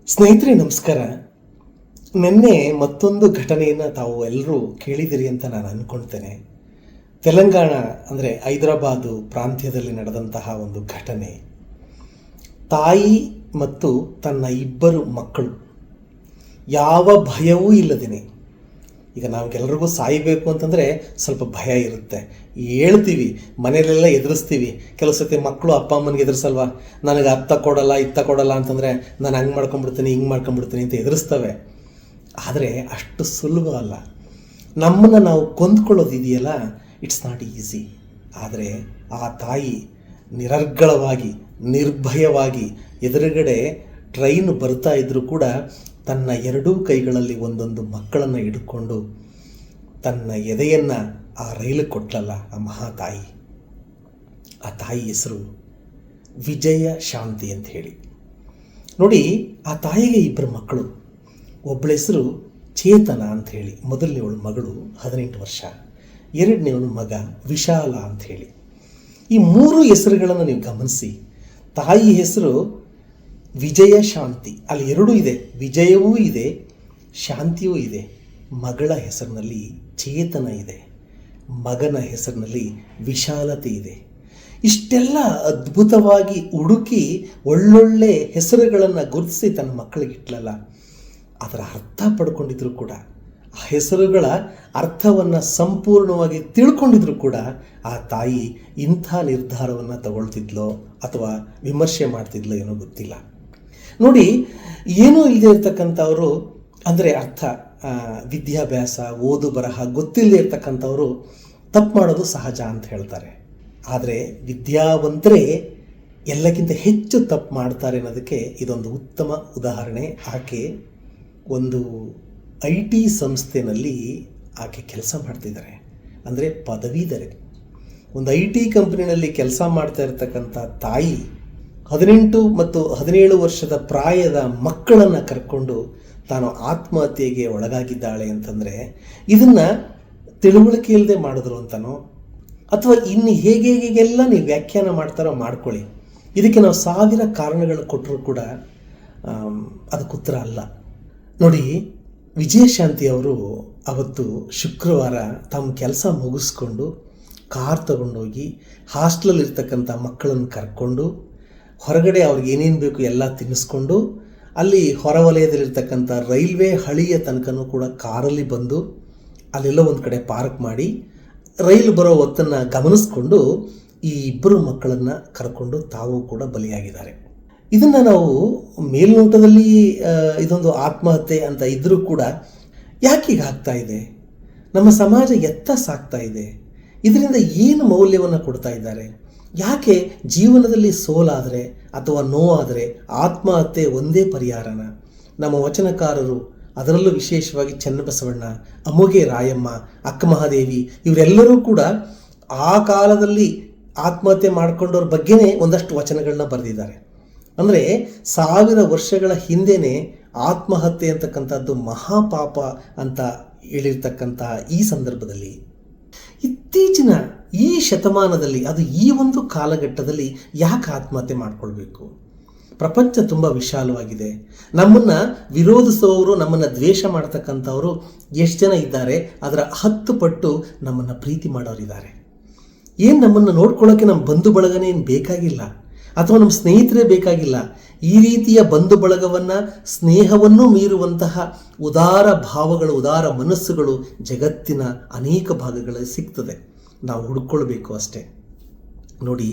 ಸ್ನೇಹಿತರೆ ನಮಸ್ಕಾರ. ನಿನ್ನೆ ಮತ್ತೊಂದು ಘಟನೆಯನ್ನು ತಾವು ಎಲ್ಲರೂ ಕೇಳಿದಿರಿ ಅಂತ ನಾನು ಅಂದ್ಕೊಳ್ತೇನೆ. ತೆಲಂಗಾಣ ಅಂದರೆ ಹೈದರಾಬಾದು ಪ್ರಾಂತ್ಯದಲ್ಲಿ ನಡೆದಂತಹ ಒಂದು ಘಟನೆ. ತಾಯಿ ಮತ್ತು ತನ್ನ ಇಬ್ಬರು ಮಕ್ಕಳು ಯಾವ ಭಯವೂ ಇಲ್ಲದೇನೆ, ಈಗ ನಾವೆಲ್ಲರಿಗೂ ಸಾಯಬೇಕು ಅಂತಂದರೆ ಸ್ವಲ್ಪ ಭಯ ಇರುತ್ತೆ, ಹೇಳ್ತೀವಿ, ಮನೆಯಲ್ಲೆಲ್ಲ ಎದುರಿಸ್ತೀವಿ. ಕೆಲವು ಸತಿ ಮಕ್ಕಳು ಅಪ್ಪ ಅಮ್ಮನಿಗೆ ಎದುರಿಸಲ್ವ, ನನಗೆ ಅತ್ತ ಕೊಡಲ್ಲ ಇತ್ತ ಕೊಡಲ್ಲ ಅಂತಂದರೆ ನಾನು ಹಂಗೆ ಮಾಡ್ಕೊಂಬಿಡ್ತೀನಿ ಹಿಂಗೆ ಮಾಡ್ಕೊಂಬಿಡ್ತೀನಿ ಅಂತ ಎದುರಿಸ್ತವೆ. ಆದರೆ ಅಷ್ಟು ಸುಲಭ ಅಲ್ಲ. ನಮ್ಮನ್ನು ನಾವು ಕೊಂದ್ಕೊಳ್ಳೋದಿದೆಯಲ್ಲ, ಇಟ್ಸ್ ನಾಟ್ ಈಸಿ. ಆದರೆ ಆ ತಾಯಿ ನಿರರ್ಗಳವಾಗಿ ನಿರ್ಭಯವಾಗಿ ಎದುರುಗಡೆ ಟ್ರೈನ್ ಬರ್ತಾ ಇದ್ದರೂ ಕೂಡ ತನ್ನ ಎರಡೂ ಕೈಗಳಲ್ಲಿ ಒಂದೊಂದು ಮಕ್ಕಳನ್ನು ಹಿಡ್ಕೊಂಡು ತನ್ನ ಎದೆಯನ್ನು ಆ ರೈಲು ಕೊಟ್ಟಲಲ್ಲ ಆ ಮಹಾತಾಯಿ. ಆ ತಾಯಿ ಹೆಸರು ವಿಜಯ ಶಾಂತಿ ಅಂತ ಹೇಳಿ. ನೋಡಿ, ಆ ತಾಯಿಗೆ ಇಬ್ಬರು ಮಕ್ಕಳು. ಒಬ್ಬಳ ಹೆಸರು ಚೇತನ ಅಂತ ಹೇಳಿ, ಮೊದಲನೇವಳು ಮಗಳು 18 ವರ್ಷ, ಎರಡನೇವನು ಮಗ ವಿಶಾಲ ಅಂತ ಹೇಳಿ. ಈ ಮೂರು ಹೆಸರುಗಳನ್ನು ನೀವು ಗಮನಿಸಿ. ತಾಯಿ ಹೆಸರು ವಿಜಯ ಶಾಂತಿ, ಅಲ್ಲಿ ಎರಡೂ ಇದೆ, ವಿಜಯವೂ ಇದೆ ಶಾಂತಿಯೂ ಇದೆ. ಮಗಳ ಹೆಸರಿನಲ್ಲಿ ಚೇತನ ಇದೆ, ಮಗನ ಹೆಸರಿನಲ್ಲಿ ವಿಶಾಲತೆ ಇದೆ. ಇಷ್ಟೆಲ್ಲ ಅದ್ಭುತವಾಗಿ ಹುಡುಕಿ ಒಳ್ಳೊಳ್ಳೆ ಹೆಸರುಗಳನ್ನು ಗುರುತಿಸಿ ತನ್ನ ಮಕ್ಕಳಿಗೆ ಇಟ್ಲಲ್ಲ, ಅದರ ಅರ್ಥ ಪಡ್ಕೊಂಡಿದ್ರು ಕೂಡ, ಆ ಹೆಸರುಗಳ ಅರ್ಥವನ್ನು ಸಂಪೂರ್ಣವಾಗಿ ತಿಳ್ಕೊಂಡಿದ್ರು ಕೂಡ ಆ ತಾಯಿ ಇಂಥ ನಿರ್ಧಾರವನ್ನು ತಗೊಳ್ತಿದ್ಲೋ ಅಥವಾ ವಿಮರ್ಶೆ ಮಾಡ್ತಿದ್ಲೋ ಏನೋ ಗೊತ್ತಿಲ್ಲ. ನೋಡಿ, ಏನೂ ಇಲ್ಲದೆ ಇರ್ತಕ್ಕಂಥವರು, ಅಂದರೆ ಅರ್ಥ ವಿದ್ಯಾಭ್ಯಾಸ ಓದು ಬರಹ ಗೊತ್ತಿಲ್ಲದೆ ಇರ್ತಕ್ಕಂಥವರು ತಪ್ಪು ಮಾಡೋದು ಸಹಜ ಅಂತ ಹೇಳ್ತಾರೆ. ಆದರೆ ವಿದ್ಯಾವಂತರೇ ಎಲ್ಲಕ್ಕಿಂತ ಹೆಚ್ಚು ತಪ್ಪು ಮಾಡ್ತಾರೆ ಅನ್ನೋದಕ್ಕೆ ಇದೊಂದು ಉತ್ತಮ ಉದಾಹರಣೆ. ಆಕೆ ಒಂದು IT ಸಂಸ್ಥೆಯಲ್ಲಿ ಆಕೆ ಕೆಲಸ ಮಾಡ್ತಿದ್ದಾರೆ, ಅಂದರೆ ಪದವೀಧರೆ. ಒಂದು IT ಕಂಪ್ನಿನಲ್ಲಿ ಕೆಲಸ ಮಾಡ್ತಾ ಇರ್ತಕ್ಕಂಥ ತಾಯಿ 18 ಮತ್ತು 17 ವರ್ಷದ ಪ್ರಾಯದ ಮಕ್ಕಳನ್ನು ಕರ್ಕೊಂಡು ತಾನು ಆತ್ಮಹತ್ಯೆಗೆ ಒಳಗಾಗಿದ್ದಾಳೆ ಅಂತಂದರೆ ಇದನ್ನು ತಿಳುವಳಿಕೆ ಇಲ್ಲದೆ ಮಾಡಿದ್ರು ಅಂತನೋ ಅಥವಾ ಇನ್ನು ಹೇಗೆಲ್ಲ ನೀವು ವ್ಯಾಖ್ಯಾನ ಮಾಡ್ತಾರೋ ಮಾಡ್ಕೊಳ್ಳಿ. ಇದಕ್ಕೆ ನಾವು 1000 ಕಾರಣಗಳು ಕೊಟ್ಟರೂ ಕೂಡ ಅದಕ್ಕೆ ಉತ್ತರ ಅಲ್ಲ. ನೋಡಿ, ವಿಜಯಶಾಂತಿ ಅವರು ಅವತ್ತು ಶುಕ್ರವಾರ ತಮ್ಮ ಕೆಲಸ ಮುಗಿಸ್ಕೊಂಡು ಕಾರ್ ತಗೊಂಡೋಗಿ ಹಾಸ್ಟೆಲಲ್ಲಿರ್ತಕ್ಕಂಥ ಮಕ್ಕಳನ್ನು ಕರ್ಕೊಂಡು ಹೊರಗಡೆ ಅವ್ರಿಗೆ ಏನೇನು ಬೇಕು ಎಲ್ಲ ತಿನ್ನಿಸ್ಕೊಂಡು ಅಲ್ಲಿ ಹೊರವಲಯದಲ್ಲಿರ್ತಕ್ಕಂಥ ರೈಲ್ವೆ ಹಳಿಯ ತನಕನೂ ಕೂಡ ಕಾರಲ್ಲಿ ಬಂದು ಅಲ್ಲೆಲ್ಲ ಒಂದು ಕಡೆ ಪಾರ್ಕ್ ಮಾಡಿ ರೈಲು ಬರೋ ಹೊತ್ತನ್ನು ಗಮನಿಸ್ಕೊಂಡು ಈ ಇಬ್ಬರು ಮಕ್ಕಳನ್ನು ಕರ್ಕೊಂಡು ತಾವು ಕೂಡ ಬಲಿಯಾಗಿದ್ದಾರೆ. ಇದನ್ನು ನಾವು ಮೇಲ್ನೋಟದಲ್ಲಿ ಇದೊಂದು ಆತ್ಮಹತ್ಯೆ ಅಂತ ಇದ್ದರೂ ಕೂಡ ಯಾಕೆ ಈಗ ಆಗ್ತಾ ಇದೆ? ನಮ್ಮ ಸಮಾಜ ಎತ್ತ ಸಾಗ್ತಾ ಇದೆ? ಇದರಿಂದ ಏನು ಮೌಲ್ಯವನ್ನು ಕೊಡ್ತಾ ಇದ್ದಾರೆ? ಯಾಕೆ ಜೀವನದಲ್ಲಿ ಸೋಲಾದರೆ ಅಥವಾ ನೋವಾದರೆ ಆತ್ಮಹತ್ಯೆ ಒಂದೇ ಪರಿಹಾರನ? ನಮ್ಮ ವಚನಕಾರರು, ಅದರಲ್ಲೂ ವಿಶೇಷವಾಗಿ ಚನ್ನಬಸವಣ್ಣ, ಅಮೋಘೆ ರಾಯಮ್ಮ, ಅಕ್ಕ ಮಹಾದೇವಿ, ಇವರೆಲ್ಲರೂ ಕೂಡ ಆ ಕಾಲದಲ್ಲಿ ಆತ್ಮಹತ್ಯೆ ಮಾಡಿಕೊಂಡವ್ರ ಬಗ್ಗೆನೇ ಒಂದಷ್ಟು ವಚನಗಳನ್ನ ಬರೆದಿದ್ದಾರೆ. ಅಂದರೆ 1000 ವರ್ಷಗಳ ಹಿಂದೆಯೇ ಆತ್ಮಹತ್ಯೆ ಅಂತಕ್ಕಂಥದ್ದು ಮಹಾಪಾಪ ಅಂತ ಹೇಳಿರ್ತಕ್ಕಂಥ ಈ ಸಂದರ್ಭದಲ್ಲಿ, ಇತ್ತೀಚಿನ ಈ ಶತಮಾನದಲ್ಲಿ, ಅದು ಈ ಒಂದು ಕಾಲಘಟ್ಟದಲ್ಲಿ ಯಾಕೆ ಆತ್ಮಹತ್ಯೆ ಮಾಡಿಕೊಳ್ಬೇಕು? ಪ್ರಪಂಚ ತುಂಬ ವಿಶಾಲವಾಗಿದೆ. ನಮ್ಮನ್ನು ವಿರೋಧಿಸುವವರು, ನಮ್ಮನ್ನು ದ್ವೇಷ ಮಾಡ್ತಕ್ಕಂಥವರು ಎಷ್ಟು ಜನ ಇದ್ದಾರೆ, ಅದರ 10 ಪಟ್ಟು ನಮ್ಮನ್ನು ಪ್ರೀತಿ ಮಾಡೋರಿದ್ದಾರೆ. ಏನು ನಮ್ಮನ್ನು ನೋಡ್ಕೊಳ್ಳೋಕ್ಕೆ ನಮ್ಮ ಬಂಧು ಬಳಗನೇ ಏನು ಬೇಕಾಗಿಲ್ಲ, ಅಥವಾ ನಮ್ಮ ಸ್ನೇಹಿತರೇ ಬೇಕಾಗಿಲ್ಲ. ಈ ರೀತಿಯ ಬಂಧು ಬಳಗವನ್ನು, ಸ್ನೇಹವನ್ನು ಮೀರುವಂತಹ ಉದಾರ ಭಾವಗಳು, ಉದಾರ ಮನಸ್ಸುಗಳು ಜಗತ್ತಿನ ಅನೇಕ ಭಾಗಗಳಲ್ಲಿ ಸಿಗ್ತದೆ. ನಾವು ಹುಡ್ಕೊಳ್ಬೇಕು ಅಷ್ಟೇ. ನೋಡಿ,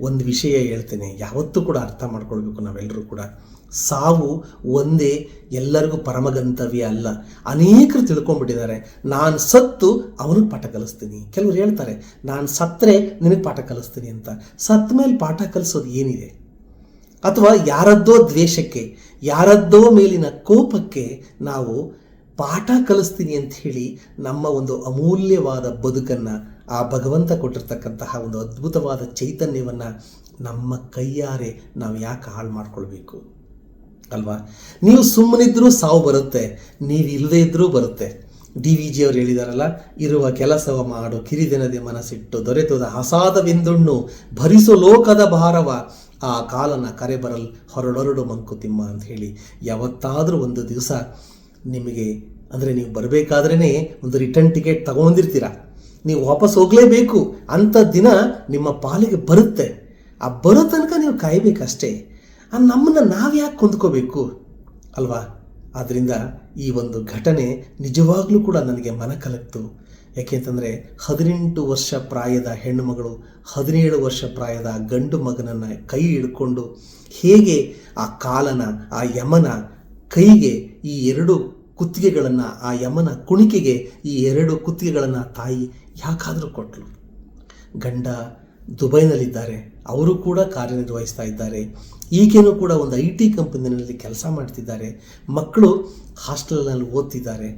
ಒಂದು ವಿಷಯ ಹೇಳ್ತೇನೆ, ಯಾವತ್ತೂ ಕೂಡ ಅರ್ಥ ಮಾಡ್ಕೊಳ್ಬೇಕು ನಾವೆಲ್ಲರೂ ಕೂಡ. ಸಾವು ಒಂದೇ ಎಲ್ಲರಿಗೂ ಪರಮಗಂತವ್ಯ ಅಲ್ಲ. ಅನೇಕರು ತಿಳ್ಕೊಂಡ್ಬಿಟ್ಟಿದ್ದಾರೆ, ನಾನು ಸತ್ತು ಅವನಿಗೆ ಪಾಠ ಕಲಿಸ್ತೀನಿ. ಕೆಲವರು ಹೇಳ್ತಾರೆ, ನಾನು ಸತ್ತರೆ ನಿನಗೆ ಪಾಠ ಕಲಿಸ್ತೀನಿ ಅಂತ. ಸತ್ತ ಮೇಲೆ ಪಾಠ ಕಲಿಸೋದು ಏನಿದೆ? ಅಥವಾ ಯಾರದ್ದೋ ದ್ವೇಷಕ್ಕೆ, ಯಾರದ್ದೋ ಮೇಲಿನ ಕೋಪಕ್ಕೆ ನಾವು ಪಾಠ ಕಲಿಸ್ತೀನಿ ಅಂತ ಹೇಳಿ ನಮ್ಮ ಒಂದು ಅಮೂಲ್ಯವಾದ ಬದುಕನ್ನು, ಆ ಭಗವಂತ ಕೊಟ್ಟಿರ್ತಕ್ಕಂತಹ ಒಂದು ಅದ್ಭುತವಾದ ಚೈತನ್ಯವನ್ನು ನಮ್ಮ ಕೈಯಾರೆ ನಾವು ಯಾಕೆ ಹಾಳು ಮಾಡ್ಕೊಳ್ಬೇಕು ಅಲ್ವಾ? ನೀವು ಸುಮ್ಮನಿದ್ರೂ ಸಾವು ಬರುತ್ತೆ, ನೀವು ಇಲ್ಲದೇ ಇದ್ದರೂ ಬರುತ್ತೆ. DVG ಅವರು ಹೇಳಿದಾರಲ್ಲ, ಇರುವ ಕೆಲಸವ ಮಾಡು ಕಿರಿದೆನದೆ ಮನಸ್ಸಿಟ್ಟು ದೊರೆತದ ಹಸಾದವೆಂದುಣ್ಣು ಭರಿಸು ಲೋಕದ ಭಾರವ ಆ ಕಾಲನ ಕರೆ ಬರಲ್ ಹೊರಡೊರಡು ಮಂಕುತಿಮ್ಮ ಅಂತ ಹೇಳಿ ಯಾವತ್ತಾದರೂ ಒಂದು ದಿವಸ ನಿಮಗೆ, ಅಂದರೆ ನೀವು ಬರಬೇಕಾದ್ರೇ ಒಂದು ರಿಟರ್ನ್ ಟಿಕೆಟ್ ತಗೊಂಡಿರ್ತೀರ, ನೀವು ವಾಪಸ್ ಹೋಗಲೇಬೇಕು ಅಂಥ ದಿನ ನಿಮ್ಮ ಪಾಲಿಗೆ ಬರುತ್ತೆ. ಆ ಬರೋ ತನಕ ನೀವು ಕಾಯಬೇಕಷ್ಟೇ. ನಮ್ಮನ್ನು ನಾವು ಯಾಕೆ ಕೊಂದ್ಕೋಬೇಕು ಅಲ್ವಾ? ಆದ್ದರಿಂದ ಈ ಒಂದು ಘಟನೆ ನಿಜವಾಗ್ಲೂ ಕೂಡ ನನಗೆ ಮನ ಕಲಕ್ತು. ಯಾಕೆಂತಂದರೆ 18 ವರ್ಷ ಪ್ರಾಯದ ಹೆಣ್ಣುಮಗಳು 17 ವರ್ಷ ಪ್ರಾಯದ ಗಂಡು ಮಗನನ್ನು ಕೈ ಹಿಡ್ಕೊಂಡು ಹೇಗೆ ಆ ಕಾಲನ, ಆ ಯಮನ ಕೈಗೆ ಈ 2 ಕುತ್ತಿಗೆಗಳನ್ನು, ಆ ಯಮನ ಕುಣಿಕೆಗೆ ಈ 2 ಕುತ್ತಿಗೆಗಳನ್ನು ತಾಯಿ ಯಾಕಾದರೂ ಕೊಟ್ಟಳು. ಗಂಡ ದುಬೈನಲ್ಲಿದ್ದಾರೆ, ಅವರು ಕೂಡ ಕಾರ್ಯನಿರ್ವಹಿಸ್ತಾ ಇದ್ದಾರೆ. ಈಗೇನೂ ಕೂಡ ಒಂದು IT ಕಂಪನಿಯಲ್ಲಿ ಕೆಲಸ ಮಾಡ್ತಿದ್ದಾರೆ. ಮಕ್ಕಳು ಹಾಸ್ಟೆಲ್ನಲ್ಲಿ ಓದ್ತಿದ್ದಾರೆ.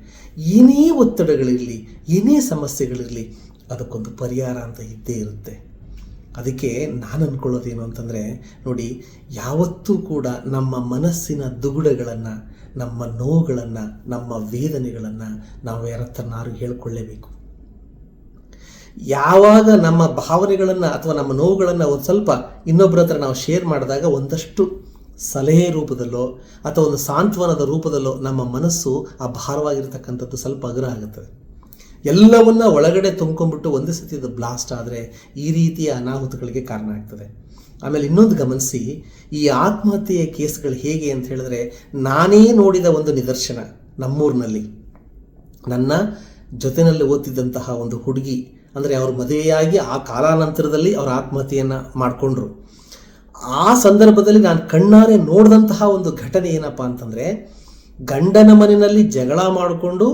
ಏನೇ ಒತ್ತಡಗಳಿರಲಿ, ಏನೇ ಸಮಸ್ಯೆಗಳಿರಲಿ, ಅದಕ್ಕೊಂದು ಪರಿಹಾರ ಅಂತ ಇದ್ದೇ ಇರುತ್ತೆ. ಅದಕ್ಕೆ ನಾನು ಅಂದ್ಕೊಳ್ಳೋದೇನು ಅಂತಂದರೆ, ನೋಡಿ, ಯಾವತ್ತೂ ಕೂಡ ನಮ್ಮ ಮನಸ್ಸಿನ ದುಗುಡಗಳನ್ನು, ನಮ್ಮ ನೋವುಗಳನ್ನು, ನಮ್ಮ ವೇದನೆಗಳನ್ನು ನಾವು ಯಾರತ್ತನಾರು ಹೇಳ್ಕೊಳ್ಳೇಬೇಕು. ಯಾವಾಗ ನಮ್ಮ ಭಾವನೆಗಳನ್ನು ಅಥವಾ ನಮ್ಮ ನೋವುಗಳನ್ನು ಒಂದು ಸ್ವಲ್ಪ ಇನ್ನೊಬ್ಬರ ಹತ್ರ ನಾವು ಶೇರ್ ಮಾಡಿದಾಗ ಒಂದಷ್ಟು ಸಲಹೆ ರೂಪದಲ್ಲೋ ಅಥವಾ ಒಂದು ಸಾಂತ್ವನದ ರೂಪದಲ್ಲೋ ನಮ್ಮ ಮನಸ್ಸು ಆ ಭಾರವಾಗಿರ್ತಕ್ಕಂಥದ್ದು ಸ್ವಲ್ಪ ಅಗರ ಆಗುತ್ತದೆ. ಎಲ್ಲವನ್ನ ಒಳಗಡೆ ತುಂಬ್ಕೊಂಡ್ಬಿಟ್ಟು ಒಂದೇ ಸತಿ ಅದು ಬ್ಲಾಸ್ಟ್ ಆದರೆ ಈ ರೀತಿಯ ಅನಾಹುತಗಳಿಗೆ ಕಾರಣ ಆಗ್ತದೆ. ಆಮೇಲೆ ಇನ್ನೊಂದು ಗಮನಿಸಿ, ಈ ಆತ್ಮಹತ್ಯೆಯ ಕೇಸ್ಗಳು ಹೇಗೆ ಅಂತ ಹೇಳಿದ್ರೆ, ನಾನೇ ನೋಡಿದ ಒಂದು ನಿದರ್ಶನ ನಮ್ಮೂರಿನಲ್ಲಿ. ನನ್ನ ಜೊತೆಯಲ್ಲಿ ಓದ್ತಿದ್ದಂತಹ ಒಂದು ಹುಡುಗಿ, ಅಂದರೆ ಅವ್ರ ಮದುವೆಯಾಗಿ ಆ ಕಾಲಾನಂತರದಲ್ಲಿ ಅವ್ರ ಆತ್ಮಹತ್ಯೆಯನ್ನು ಮಾಡಿಕೊಂಡ್ರು. ಆ ಸಂದರ್ಭದಲ್ಲಿ ನಾನು ಕಣ್ಣಾರೆ ನೋಡಿದಂತಹ ಒಂದು ಘಟನೆ ಏನಪ್ಪ ಅಂತಂದರೆ, ಗಂಡನ ಮನೆಯಲ್ಲಿ ಜಗಳ ಮಾಡಿಕೊಂಡು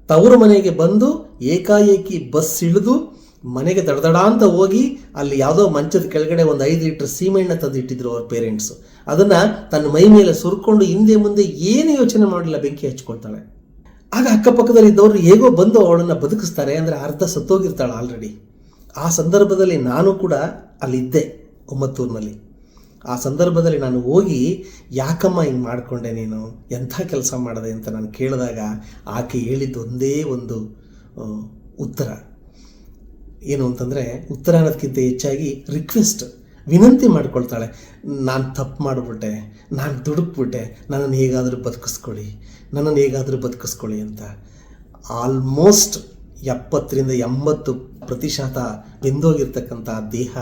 ತವರು ಮನೆಗೆ ಬಂದು ಏಕಾಏಕಿ ಬಸ್ ಇಳಿದು ಮನೆಗೆ ದಡದಡ ಅಂತ ಹೋಗಿ ಅಲ್ಲಿ ಯಾವುದೋ ಮಂಚದ ಕೆಳಗಡೆ ಒಂದು 5 ಲೀಟರ್ ಸೀಮೆಣ್ಣೆ ತಂದಿಟ್ಟಿದ್ರು ಅವ್ರ ಪೇರೆಂಟ್ಸು. ಅದನ್ನು ತನ್ನ ಮೈ ಮೇಲೆ ಸುರ್ಕೊಂಡು ಹಿಂದೆ ಮುಂದೆ ಏನು ಯೋಚನೆ ಮಾಡಲಿಲ್ಲ, ಬೆಂಕಿ ಹಚ್ಕೊಳ್ತಾಳೆ. ಆಗ ಅಕ್ಕಪಕ್ಕದಲ್ಲಿ ಇದ್ದವರು ಹೇಗೋ ಬಂದು ಅವಳನ್ನು ಬದುಕಿಸ್ತಾರೆ. ಅಂದರೆ ಅರ್ಧ ಸತ್ತೋಗಿರ್ತಾಳೆ ಆಲ್ರೆಡಿ. ಆ ಸಂದರ್ಭದಲ್ಲಿ ನಾನು ಕೂಡ ಅಲ್ಲಿದ್ದೆ, ಒಮ್ಮತ್ತೂರಿನಲ್ಲಿ. ಆ ಸಂದರ್ಭದಲ್ಲಿ ನಾನು ಹೋಗಿ, ಯಾಕಮ್ಮ ಹಿಂಗೆ ಮಾಡಿಕೊಂಡೆ, ನೀನು ಎಂಥ ಕೆಲಸ ಮಾಡಿದೆ ಅಂತ ನಾನು ಕೇಳಿದಾಗ ಆಕೆ ಹೇಳಿದ್ದು ಒಂದೇ ಒಂದು ಉತ್ತರ. ಏನು ಅಂತಂದರೆ, ಉತ್ತರ ಅನ್ನೋದಕ್ಕಿಂತ ಹೆಚ್ಚಾಗಿ ರಿಕ್ವೆಸ್ಟ್, ವಿನಂತಿ ಮಾಡ್ಕೊಳ್ತಾಳೆ. ನಾನು ತಪ್ಪು ಮಾಡಿಬಿಟ್ಟೆ, ನಾನು ದುಡುಕ್ಬಿಟ್ಟೆ, ನನ್ನನ್ನು ಹೇಗಾದರೂ ಬದುಕಿಸ್ಕೊಳ್ಳಿ ಅಂತ. ಆಲ್ಮೋಸ್ಟ್ 70-80% ಬೆಂದೋಗಿರ್ತಕ್ಕಂಥ ದೇಹ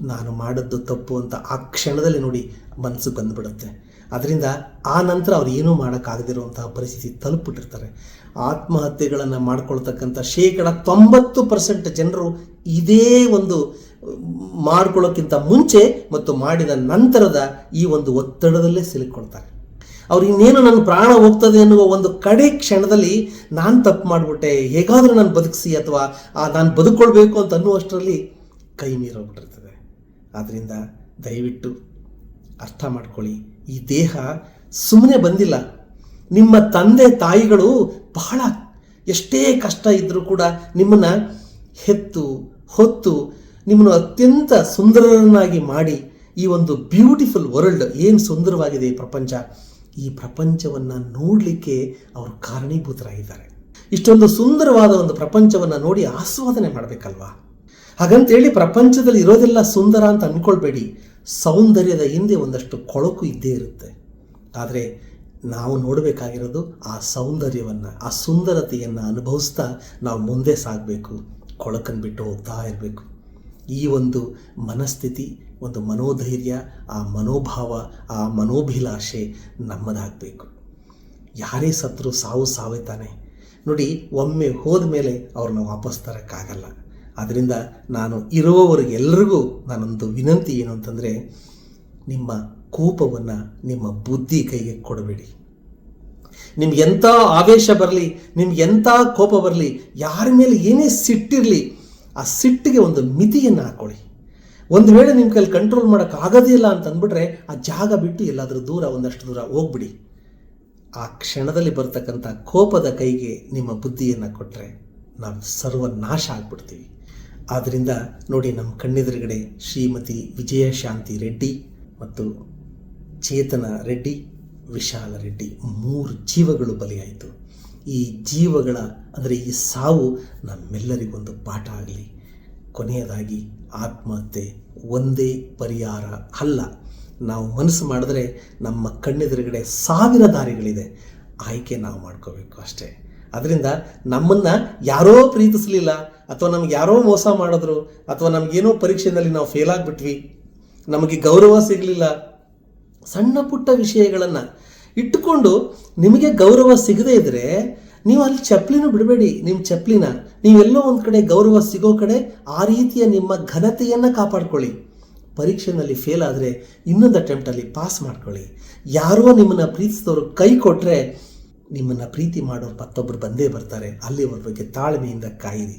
ನಾನು ಮಾಡಿದ್ದು ತಪ್ಪು ಅಂತ ಆ ಕ್ಷಣದಲ್ಲಿ ನೋಡಿ ಮನಸ್ಸು ಬಂದುಬಿಡುತ್ತೆ. ಅದರಿಂದ ಆ ನಂತರ ಅವ್ರು ಏನೂ ಮಾಡೋಕ್ಕಾಗದಿರುವಂತಹ ಪರಿಸ್ಥಿತಿ ತಲುಪಿಬಿಟ್ಟಿರ್ತಾರೆ. ಆತ್ಮಹತ್ಯೆಗಳನ್ನು ಮಾಡ್ಕೊಳ್ತಕ್ಕಂಥ 90% ಜನರು ಇದೇ ಒಂದು ಮಾಡ್ಕೊಳ್ಳೋಕ್ಕಿಂತ ಮುಂಚೆ ಮತ್ತು ಮಾಡಿದ ನಂತರದ ಈ ಒಂದು ಒತ್ತಡದಲ್ಲೇ ಸಿಲುಕೊಳ್ತಾರೆ. ಅವ್ರು ಇನ್ನೇನು ನನ್ನ ಪ್ರಾಣ ಹೋಗ್ತದೆ ಅನ್ನುವ ಒಂದು ಕಡೆ ಕ್ಷಣದಲ್ಲಿ ನಾನು ತಪ್ಪು ಮಾಡಿಬಿಟ್ಟೆ, ಹೇಗಾದರೂ ನಾನು ಬದುಕಿಸಿ ಅಥವಾ ನಾನು ಬದುಕೊಳ್ಬೇಕು ಅಂತ ಅನ್ನುವಷ್ಟರಲ್ಲಿ ಕೈ ಮೀರೋಗ್ಬಿಟ್ಟಿರ್ತದೆ. ಆದ್ದರಿಂದ ದಯವಿಟ್ಟು ಅರ್ಥ ಮಾಡ್ಕೊಳ್ಳಿ, ಈ ದೇಹ ಸುಮ್ಮನೆ ಬಂದಿಲ್ಲ. ನಿಮ್ಮ ತಂದೆ ತಾಯಿಗಳು ಬಹಳ ಎಷ್ಟೇ ಕಷ್ಟ ಇದ್ದರೂ ಕೂಡ ನಿಮ್ಮನ್ನು ಹೆತ್ತು ಹೊತ್ತು ನಿಮ್ಮನ್ನು ಅತ್ಯಂತ ಸುಂದರರನ್ನಾಗಿ ಮಾಡಿ ಈ ಒಂದು ಬ್ಯೂಟಿಫುಲ್ ವರ್ಲ್ಡ್, ಏನು ಸುಂದರವಾಗಿದೆ ಈ ಪ್ರಪಂಚ, ಈ ಪ್ರಪಂಚವನ್ನು ನೋಡಲಿಕ್ಕೆ ಅವರು ಕಾರಣೀಭೂತರಾಗಿದ್ದಾರೆ. ಇಷ್ಟೊಂದು ಸುಂದರವಾದ ಒಂದು ಪ್ರಪಂಚವನ್ನು ನೋಡಿ ಆಸ್ವಾದನೆ ಮಾಡಬೇಕಲ್ವಾ? ಹಾಗಂತೇಳಿ ಪ್ರಪಂಚದಲ್ಲಿ ಇರೋದೆಲ್ಲ ಸುಂದರ ಅಂತ ಅಂದ್ಕೊಳ್ಬೇಡಿ. ಸೌಂದರ್ಯದ ಹಿಂದೆ ಒಂದಷ್ಟು ಕೊಳಕು ಇದ್ದೇ ಇರುತ್ತೆ. ಆದರೆ ನಾವು ನೋಡಬೇಕಾಗಿರೋದು ಆ ಸೌಂದರ್ಯವನ್ನು, ಆ ಸುಂದರತೆಯನ್ನು ಅನುಭವಿಸ್ತಾ ನಾವು ಮುಂದೆ ಸಾಗಬೇಕು, ಕೊಳಕನ್ನು ಬಿಟ್ಟು ಹೋಗ್ತಾ ಇರಬೇಕು. ಈ ಒಂದು ಮನಸ್ಥಿತಿ, ಒಂದು ಮನೋಧೈರ್ಯ, ಆ ಮನೋಭಾವ, ಆ ಮನೋಭಿಲಾಷೆ ನಮ್ಮದಾಗಬೇಕು. ಯಾರೇ ಸತ್ರು ಸಾವೇ ತಾನೆ. ನೋಡಿ, ಒಮ್ಮೆ ಹೋದ ಮೇಲೆ ಅವ್ರನ್ನ ವಾಪಸ್ ತರೋಕ್ಕಾಗಲ್ಲ. ಆದ್ದರಿಂದ ನಾನು ಇರುವವರಿಗೆಲ್ಲರಿಗೂ ನಾನೊಂದು ವಿನಂತಿ ಏನು ಅಂತಂದರೆ, ನಿಮ್ಮ ಕೋಪವನ್ನು ನಿಮ್ಮ ಬುದ್ಧಿ ಕೈಗೆ ಕೊಡಬೇಡಿ. ನಿಮ್ಗೆಂಥ ಆವೇಶ ಬರಲಿ, ನಿಮ್ಗೆಂಥ ಕೋಪ ಬರಲಿ, ಯಾರ ಮೇಲೆ ಏನೇ ಸಿಟ್ಟಿರಲಿ, ಆ ಸಿಟ್ಟಿಗೆ ಒಂದು ಮಿತಿಯನ್ನು ಹಾಕೊಳ್ಳಿ. ಒಂದು ವೇಳೆ ನಿಮ್ಮ ಕೈಲಿ ಕಂಟ್ರೋಲ್ ಮಾಡೋಕ್ಕಾಗೋದೇ ಇಲ್ಲ ಅಂತ ಅಂದ್ಬಿಟ್ರೆ ಆ ಜಾಗ ಬಿಟ್ಟು ಎಲ್ಲಾದರೂ ಒಂದಷ್ಟು ದೂರ ಹೋಗ್ಬಿಡಿ. ಆ ಕ್ಷಣದಲ್ಲಿ ಬರ್ತಕ್ಕಂಥ ಕೋಪದ ಕೈಗೆ ನಿಮ್ಮ ಬುದ್ಧಿಯನ್ನು ಕೊಟ್ಟರೆ ನಾವು ಸರ್ವನಾಶ ಆಗ್ಬಿಡ್ತೀವಿ. ಆದ್ದರಿಂದ ನೋಡಿ, ನಮ್ಮ ಕಣ್ಣೆದುರುಗಡೆ ಶ್ರೀಮತಿ ವಿಜಯಶಾಂತಿ ರೆಡ್ಡಿ ಮತ್ತು ಚೇತನ ರೆಡ್ಡಿ, ವಿಶಾಲ ರೆಡ್ಡಿ 3 ಜೀವಗಳು ಬಲಿಯಾಯಿತು. ಈ ಜೀವಗಳ ಅಂದರೆ ಈ ಸಾವು ನಮ್ಮೆಲ್ಲರಿಗೊಂದು ಪಾಠ ಆಗಲಿ. ಕೊನೆಯದಾಗಿ ಆತ್ಮಹತ್ಯೆ ಒಂದೇ ಪರಿಹಾರ ಅಲ್ಲ. ನಾವು ಮನಸ್ಸು ಮಾಡಿದ್ರೆ ನಮ್ಮ ಕಣ್ಣೆದುರುಗಡೆ 1000 ದಾರಿಗಳಿದೆ, ಆಯ್ಕೆ ನಾವು ಮಾಡ್ಕೋಬೇಕು ಅಷ್ಟೇ. ಅದರಿಂದ ನಮ್ಮನ್ನು ಯಾರೋ ಪ್ರೀತಿಸಲಿಲ್ಲ, ಅಥವಾ ನಮ್ಗೆ ಯಾರೋ ಮೋಸ ಮಾಡಿದ್ರು, ಅಥವಾ ನಮಗೇನೋ ಪರೀಕ್ಷೆಯಲ್ಲಿ ನಾವು ಫೇಲ್ ಆಗಿಬಿಟ್ವಿ, ನಮಗೆ ಗೌರವ ಸಿಗಲಿಲ್ಲ, ಸಣ್ಣ ಪುಟ್ಟ ವಿಷಯಗಳನ್ನು ಇಟ್ಟುಕೊಂಡು ನಿಮಗೆ ಗೌರವ ಸಿಗದೇ ಇದ್ದರೆ ನೀವು ಅಲ್ಲಿ ಚಪ್ಪಲಿನೂ ಬಿಡಬೇಡಿ. ನಿಮ್ಮ ಚಪ್ಪಲಿನ ನೀವೆಲ್ಲೋ ಒಂದು ಕಡೆ ಗೌರವ ಸಿಗೋ ಕಡೆ ಆ ರೀತಿಯ ನಿಮ್ಮ ಘನತೆಯನ್ನು ಕಾಪಾಡ್ಕೊಳ್ಳಿ. ಪರೀಕ್ಷೆಯಲ್ಲಿ ಫೇಲ್ ಆದರೆ ಇನ್ನೊಂದು ಅಟೆಂಪ್ಟಲ್ಲಿ ಪಾಸ್ ಮಾಡ್ಕೊಳ್ಳಿ. ಯಾರೋ ನಿಮ್ಮನ್ನು ಪ್ರೀತಿಸಿದವರು ಕೈ ಕೊಟ್ಟರೆ ನಿಮ್ಮನ್ನು ಪ್ರೀತಿ ಮಾಡೋರು ಮತ್ತೊಬ್ಬರು ಬಂದೇ ಬರ್ತಾರೆ. ಅಲ್ಲಿವರ ಬಗ್ಗೆ ತಾಳ್ಮೆಯಿಂದ ಕಾಯಿರಿ.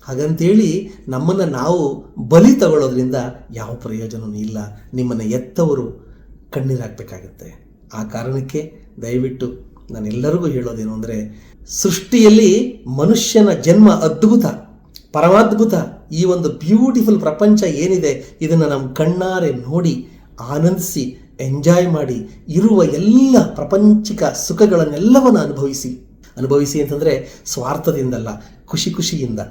ಹಾಗಂತೇಳಿ ನಮ್ಮನ್ನು ನಾವು ಬಲಿ ತಗೊಳ್ಳೋದ್ರಿಂದ ಯಾವ ಪ್ರಯೋಜನವೂ ಇಲ್ಲ. ನಿಮ್ಮನ್ನು ಎತ್ತವರು ಕಣ್ಣೀರಾಗಬೇಕಾಗುತ್ತೆ. ಆ ಕಾರಣಕ್ಕೆ ದಯವಿಟ್ಟು ನಾನೆಲ್ಲರಿಗೂ ಹೇಳೋದೇನು ಅಂದರೆ, ಸೃಷ್ಟಿಯಲ್ಲಿ ಮನುಷ್ಯನ ಜನ್ಮ ಅದ್ಭುತ, ಪರಮಾದ್ಭುತ. ಈ ಒಂದು ಬ್ಯೂಟಿಫುಲ್ ಪ್ರಪಂಚ ಏನಿದೆ ಇದನ್ನು ನಮ್ಮ ಕಣ್ಣಾರೆ ನೋಡಿ ಆನಂದಿಸಿ ಎಂಜಾಯ್ ಮಾಡಿ ಇರುವ ಎಲ್ಲ ಪ್ರಪಂಚಿಕ ಸುಖಗಳನ್ನೆಲ್ಲವನ್ನು ಅನುಭವಿಸಿ ಅಂತಂದರೆ ಸ್ವಾರ್ಥದಿಂದಲ್ಲ, ಖುಷಿಯಿಂದ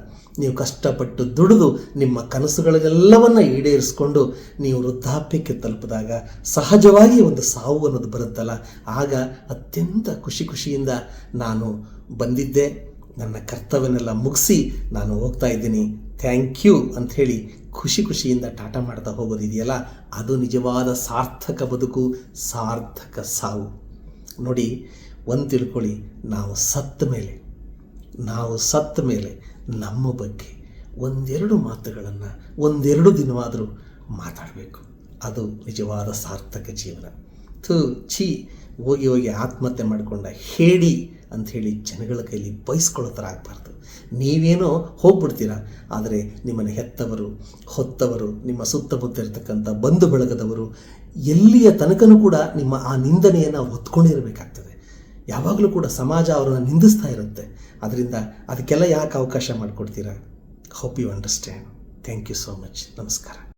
ನೀವು ಕಷ್ಟಪಟ್ಟು ದುಡಿದು ನಿಮ್ಮ ಕನಸುಗಳೆಲ್ಲವನ್ನು ಈಡೇರಿಸ್ಕೊಂಡು ನೀವು ವೃದ್ಧಾಪ್ಯಕ್ಕೆ ತಲುಪಿದಾಗ ಸಹಜವಾಗಿ ಒಂದು ಸಾವು ಅನ್ನೋದು ಬರುತ್ತಲ್ಲ, ಆಗ ಅತ್ಯಂತ ಖುಷಿಯಿಂದ ನಾನು ಬಂದಿದ್ದೆ, ನನ್ನ ಕರ್ತವ್ಯನೆಲ್ಲ ಮುಗಿಸಿ ನಾನು ಹೋಗ್ತಾ ಇದ್ದೀನಿ, ಥ್ಯಾಂಕ್ ಯು ಅಂಥೇಳಿ ಖುಷಿಯಿಂದ ಟಾಟಾ ಮಾಡ್ತಾ ಹೋಗೋದಿದೆಯಲ್ಲ, ಅದು ನಿಜವಾದ ಸಾರ್ಥಕ ಬದುಕು, ಸಾರ್ಥಕ ಸಾವು. ನೋಡಿ, ಒಂದು ತಿಳ್ಕೊಳ್ಳಿ, ನಾವು ಸತ್ತ ಮೇಲೆ ನಮ್ಮ ಬಗ್ಗೆ ಒಂದೆರಡು ಮಾತುಗಳನ್ನು ಒಂದೆರಡು ದಿನವಾದರೂ ಮಾತಾಡಬೇಕು. ಅದು ನಿಜವಾದ ಸಾರ್ಥಕ ಜೀವನ. ಹೋಗಿ ಆತ್ಮಹತ್ಯೆ ಮಾಡಿಕೊಂಡ ಹೇಳಿ ಅಂಥೇಳಿ ಜನಗಳ ಕೈಲಿ ಬಯಸ್ಕೊಳ್ಳೋ ಥರ ಆಗಬಾರ್ದು. ನೀವೇನೋ ಹೋಗ್ಬಿಡ್ತೀರ, ಆದರೆ ನಿಮ್ಮನ್ನು ಹೆತ್ತವರು, ಹೊತ್ತವರು, ನಿಮ್ಮ ಸುತ್ತಮುತ್ತ ಇರತಕ್ಕಂಥ ಬಂಧು ಬಳಗದವರು ಎಲ್ಲಿಯ ತನಕನೂ ಕೂಡ ನಿಮ್ಮ ಆ ನಿಂದನೆಯನ್ನು ಅವ್ರು ಹೊತ್ಕೊಂಡಿರಬೇಕಾಗ್ತದೆ. ಯಾವಾಗಲೂ ಕೂಡ ಸಮಾಜ ಅವರನ್ನು ನಿಂದಿಸ್ತಾ ಇರುತ್ತೆ. ಅದರಿಂದ ಅದಕ್ಕೆಲ್ಲ ಯಾಕೆ ಅವಕಾಶ ಮಾಡಿಕೊಡ್ತೀರಾ? Hope you understand. Thank you so much. ನಮಸ್ಕಾರ.